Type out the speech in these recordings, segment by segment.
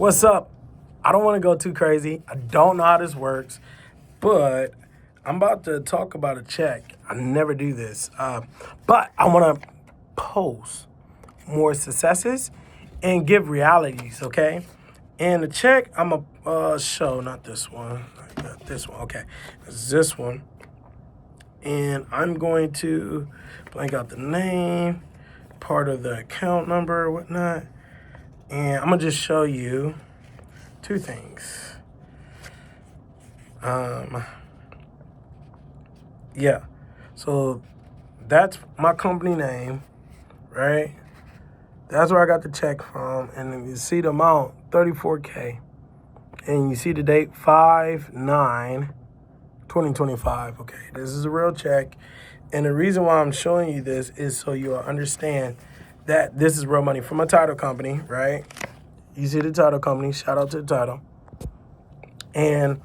What's up? I don't want to go too crazy. I don't know how this works, but I'm about to talk about a check. I never do this, but I want to post more successes and give realities, okay? And the check, I'm a show, not this one. I got this one, okay. It's this one. And I'm going to blank out the name, part of the account number, or whatnot. And I'm going to just show you two things. Yeah. So that's my company name, right? That's where I got the check from. And then you see the amount, 34K. And you see the date, 5/9/2025. Okay, this is a real check. And the reason why I'm showing you this is so you'll understand that this is real money from a title company, right? You see the title company, shout out to the title. And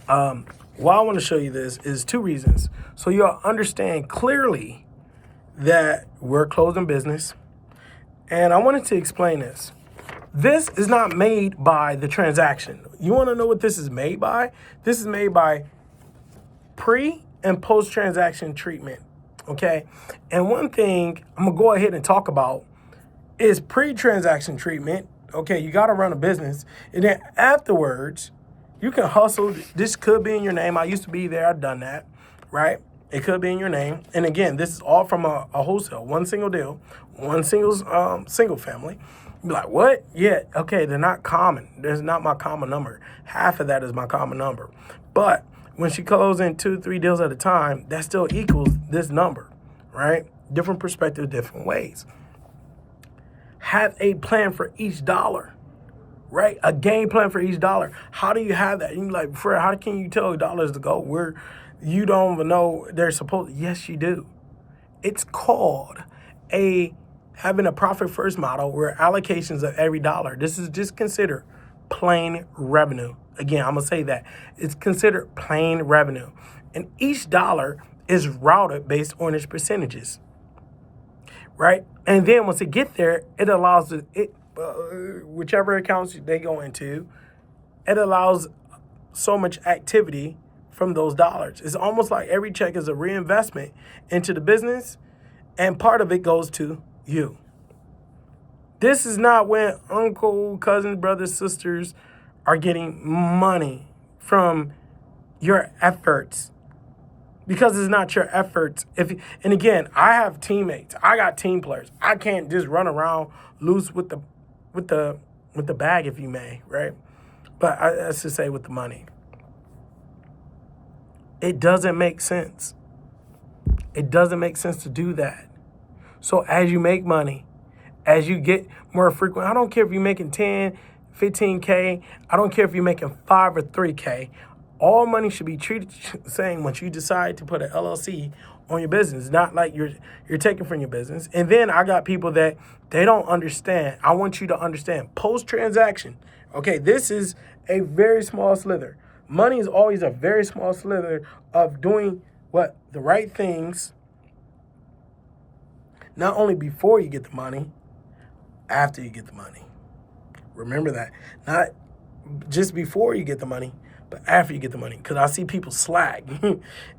why I want to show you this is two reasons. So you'll understand clearly that we're closing business. And I wanted to explain this. This is not made by the transaction. You want to know what this is made by? This is made by pre and post transaction treatment. Okay. And one thing I'm going to go ahead and talk about is pre-transaction treatment. Okay. You got to run a business. And then afterwards, you can hustle. This could be in your name. I used to be there. I've done that. Right. It could be in your name. And again, this is all from a wholesale, one single deal, one single family. You're like, what? Yeah, okay, they're not common. There's not my common number. Half of that is my common number. But when she closes in 2-3 deals at a time, that still equals this number, right? Different perspective, different ways. Have a plan for each dollar, right? A game plan for each dollar. How do you have that? You're like, Fred, how can you tell dollars to go where you don't even know they're supposed to? Yes, you do. It's called having a profit first model where allocations of every dollar. This is just considered plain revenue. Again, I'm going to say that. It's considered plain revenue. And each dollar is routed based on its percentages, right? And then once it gets there, it allows whichever accounts they go into, it allows so much activity from those dollars. It's almost like every check is a reinvestment into the business, and part of it goes to you. This is not when uncle, cousins, brothers, sisters are getting money from your efforts, because it's not your efforts. And again, I have teammates. I got team players. I can't just run around loose with the bag, if you may, right? But I should say with the money. It doesn't make sense. It doesn't make sense to do that. So as you make money, as you get more frequent, I don't care if you're making 10, 15K. I don't care if you're making 5 or 3K. All money should be treated the same once you decide to put an LLC on your business. Not like you're taking from your business. And then I got people that they don't understand. I want you to understand post-transaction. Okay, this is a very small slither. Money is always a very small slither of doing what? The right things. Not only before you get the money, after you get the money. Remember that. Not just before you get the money, but after you get the money. Because I see people slack.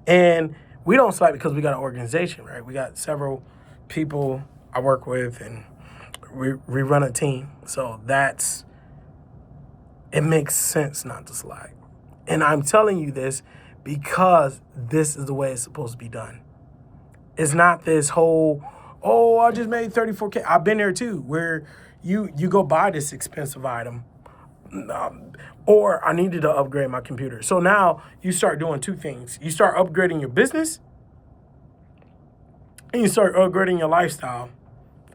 And we don't slack because we got an organization, right? We got several people I work with, and we run a team. So it makes sense not to slack. And I'm telling you this because this is the way it's supposed to be done. It's not this whole, oh, I just made 34K. I've been there too, where you go buy this expensive item, or I needed to upgrade my computer. So now you start doing two things. You start upgrading your business, and you start upgrading your lifestyle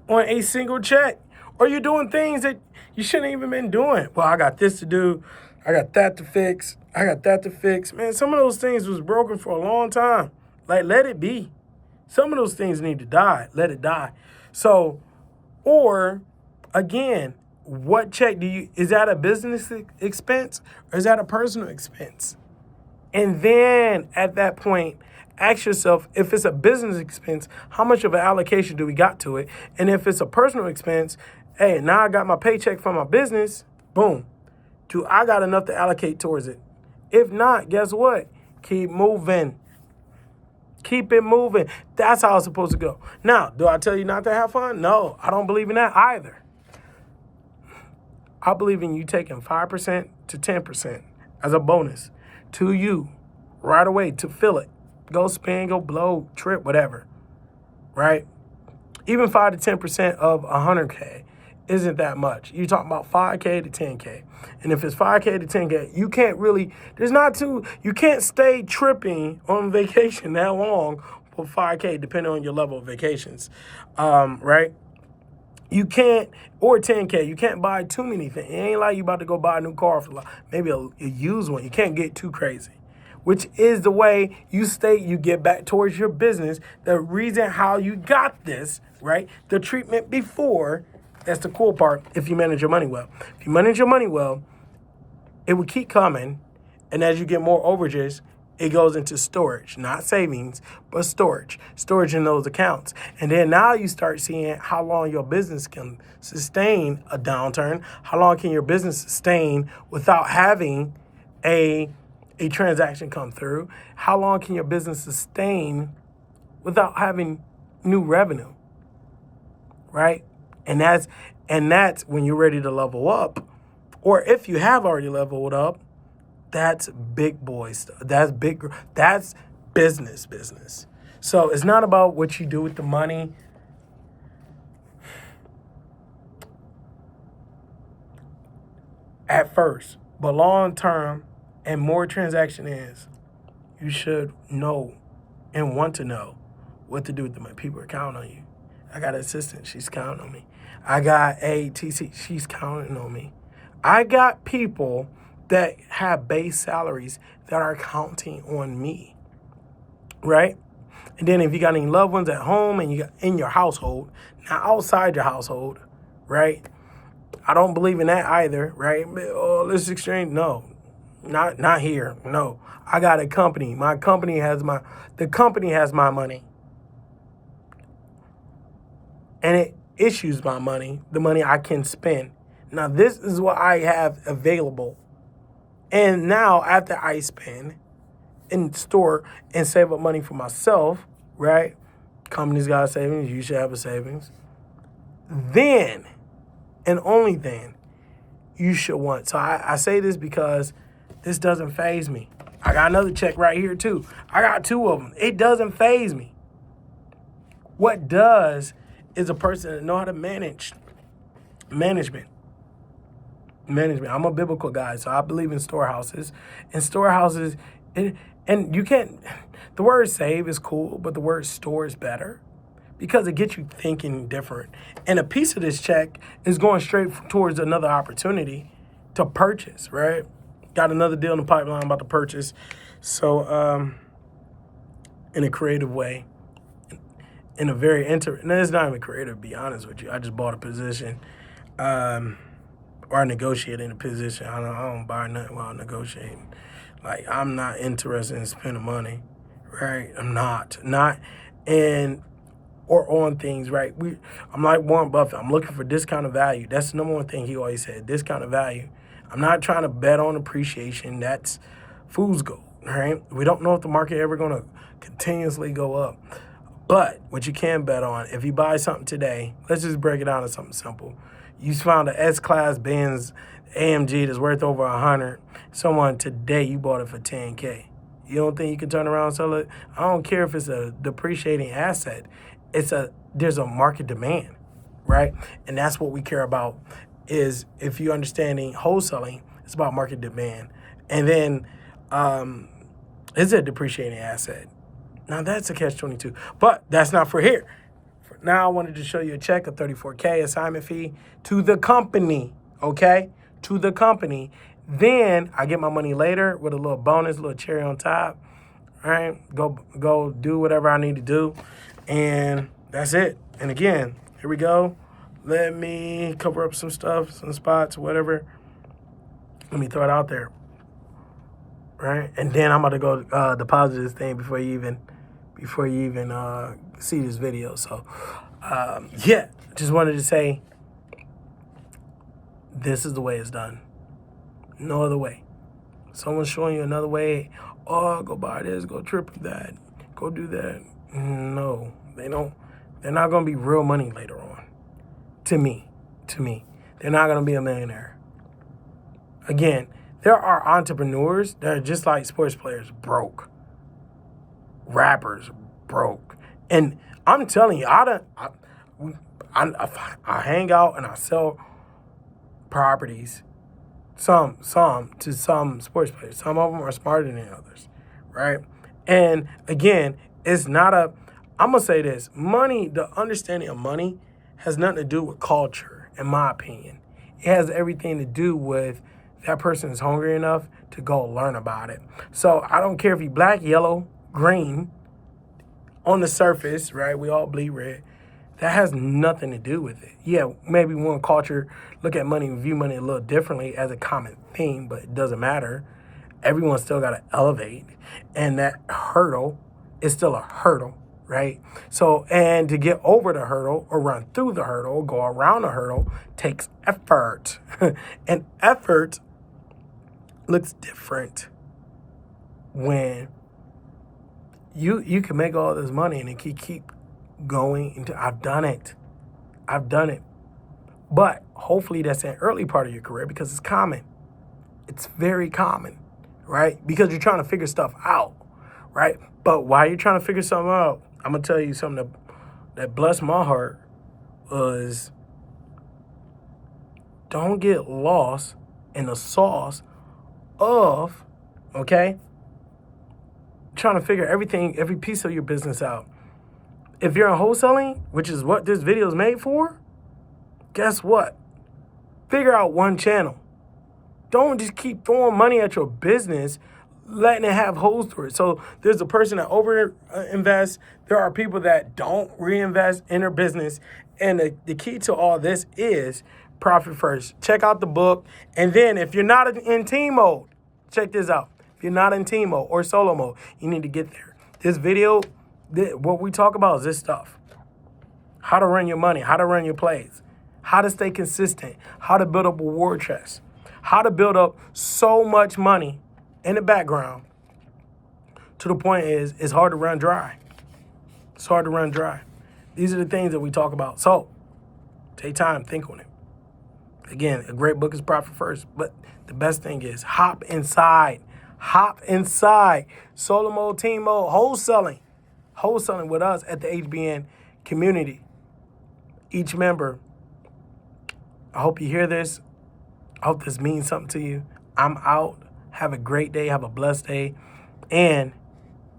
on a single check. Or you're doing things that you shouldn't even been doing. Well, I got this to do. I got that to fix. I got that to fix. Man, some of those things was broken for a long time. Like, let it be. Some of those things need to die. Let it die. So, or again, what check is that a business expense or is that a personal expense? And then at that point, ask yourself, if it's a business expense, how much of an allocation do we got to it? And if it's a personal expense, hey, now I got my paycheck from my business. Boom. Do I got enough to allocate towards it? If not, guess what? Keep moving. Keep it moving. That's how it's supposed to go. Now, do I tell you not to have fun? No, I don't believe in that either. I believe in you taking 5% to 10% as a bonus to you right away to fill it. Go spend, go blow, trip, whatever, right? Even 5 to 10% of 100K isn't that much. You're talking about 5K to 10K. And if it's 5K to 10K, you can't really, you can't stay tripping on vacation that long for 5K, depending on your level of vacations, right? You can't, or 10K, you can't buy too many things. It ain't like you about to go buy a new car for maybe a used one. You can't get too crazy, which is the way you get back towards your business. The reason how you got this, right? The treatment before, that's the cool part if you manage your money well. If you manage your money well, it will keep coming. And as you get more overages, it goes into storage, not savings, but storage in those accounts. And then now you start seeing how long your business can sustain a downturn. How long can your business sustain without having a transaction come through? How long can your business sustain without having new revenue, right? And that's when you're ready to level up. Or if you have already leveled up, that's big boy stuff. That's business. So it's not about what you do with the money. At first, but long term and more transaction is, you should know and want to know what to do with the money. People are counting on you. I got an assistant, she's counting on me. I got a TC, she's counting on me. I got people that have base salaries that are counting on me, right? And then if you got any loved ones at home and you got in your household, not outside your household, right? I don't believe in that either, right? Oh, let's exchange. No, not here. No, I got a company. The company has my money. And it issues my money, the money I can spend. Now, this is what I have available. And now, after I spend and store and save up money for myself, right? Company's got a savings. You should have a savings. Then, and only then, you should want. So I say this because this doesn't faze me. I got another check right here, too. I got 2 of them. It doesn't faze me. What does is a person that know how to management. I'm a biblical guy, so I believe in storehouses. And storehouses, and you can't, the word save is cool, but the word store is better because it gets you thinking different. And a piece of this check is going straight towards another opportunity to purchase, right? Got another deal in the pipeline I'm about to purchase. So, in a creative way, in a very no, it's not even creative, to be honest with you. I just bought a position, or I negotiated a position. I don't buy nothing while negotiating. Like, I'm not interested in spending money, right? I'm not in or on things, right? I'm like Warren Buffett. I'm looking for discounted value. That's the number one thing he always said, discounted value. I'm not trying to bet on appreciation. That's fool's gold, right? We don't know if the market ever going to continuously go up. But what you can bet on, if you buy something today, let's just break it down to something simple. You found an S-Class Benz AMG that's worth over 100. Someone today, you bought it for 10K. You don't think you can turn around and sell it? I don't care if it's a depreciating asset. There's a market demand, right? And that's what we care about is if you're understanding wholesaling, it's about market demand. And then it's a depreciating asset. Now, that's a catch-22, but that's not for here. For now, I wanted to show you a check of $34K assignment fee to the company, okay? To the company. Then I get my money later with a little bonus, a little cherry on top, all right? Go do whatever I need to do, and that's it. And again, here we go. Let me cover up some stuff, some spots, whatever. Let me throw it out there, right? And then I'm about to go deposit this thing before you even see this video. So, yeah, just wanted to say This is the way it's done. No other way. Someone's showing you another way. Oh, go buy this, go triple that, go do that. No, they don't. They're not going to be real money later on. To me. They're not going to be a millionaire. Again, there are entrepreneurs that are just like sports players, broke. Rappers, broke. And I'm telling you, I hang out and I sell properties, some to some sports players. Some of them are smarter than others, right? And again, it's not I'm going to say this. Money, the understanding of money has nothing to do with culture, in my opinion. It has everything to do with that person is hungry enough to go learn about it. So I don't care if you're black, yellow, green, on the surface, right? We all bleed red. That has nothing to do with it. Yeah, maybe one culture look at money and view money a little differently as a common thing, but it doesn't matter. Everyone still got to elevate. And that hurdle is still a hurdle, right? So, and to get over the hurdle or run through the hurdle or go around the hurdle takes effort. And effort looks different when you can make all this money and it can keep going into. I've done it. But hopefully that's an early part of your career because it's common. It's very common, right? Because you're trying to figure stuff out, right? But while you're trying to figure something out, I'm going to tell you something that blessed my heart was don't get lost in the sauce of, okay, trying to figure every piece of your business out. If you're in wholesaling, which is what this video is made for, guess what? Figure out one channel. Don't just keep throwing money at your business, letting it have holes through it. So there's a person that over invests. There are people that don't reinvest in their business. And the key to all this is profit first. Check out the book. And then if you're not in team mode, check this out. If you're not in team mode or solo mode, you need to get there. This video, what we talk about is this stuff. How to run your money, how to run your plays, how to stay consistent, how to build up a war chest, how to build up so much money in the background to the point is it's hard to run dry. It's hard to run dry. These are the things that we talk about. So take time, think on it. Again, a great book is Profit First, but the best thing is hop inside. Hop inside. Solo mode, team mode, wholesaling with us at the HBN community. Each member, I hope you hear this. I hope this means something to you. I'm out. Have a great day. Have a blessed day. And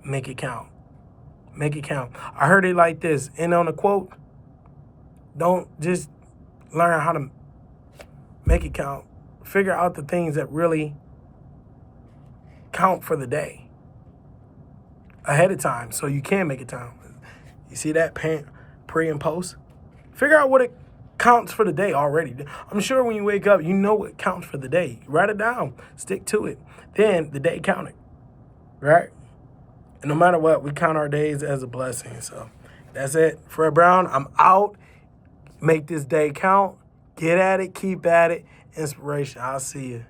make it count. Make it count. I heard it like this. And on a quote, don't just learn how to make it count. Figure out the things that really count for the day ahead of time so you can make it count. You see that pre and post? Figure out what it counts for the day already. I'm sure when you wake up, you know what counts for the day. Write it down. Stick to it. Then the day counted, right? And no matter what, we count our days as a blessing. So that's it. Fred Brown, I'm out. Make this day count. Get at it. Keep at it. Inspiration. I'll see you.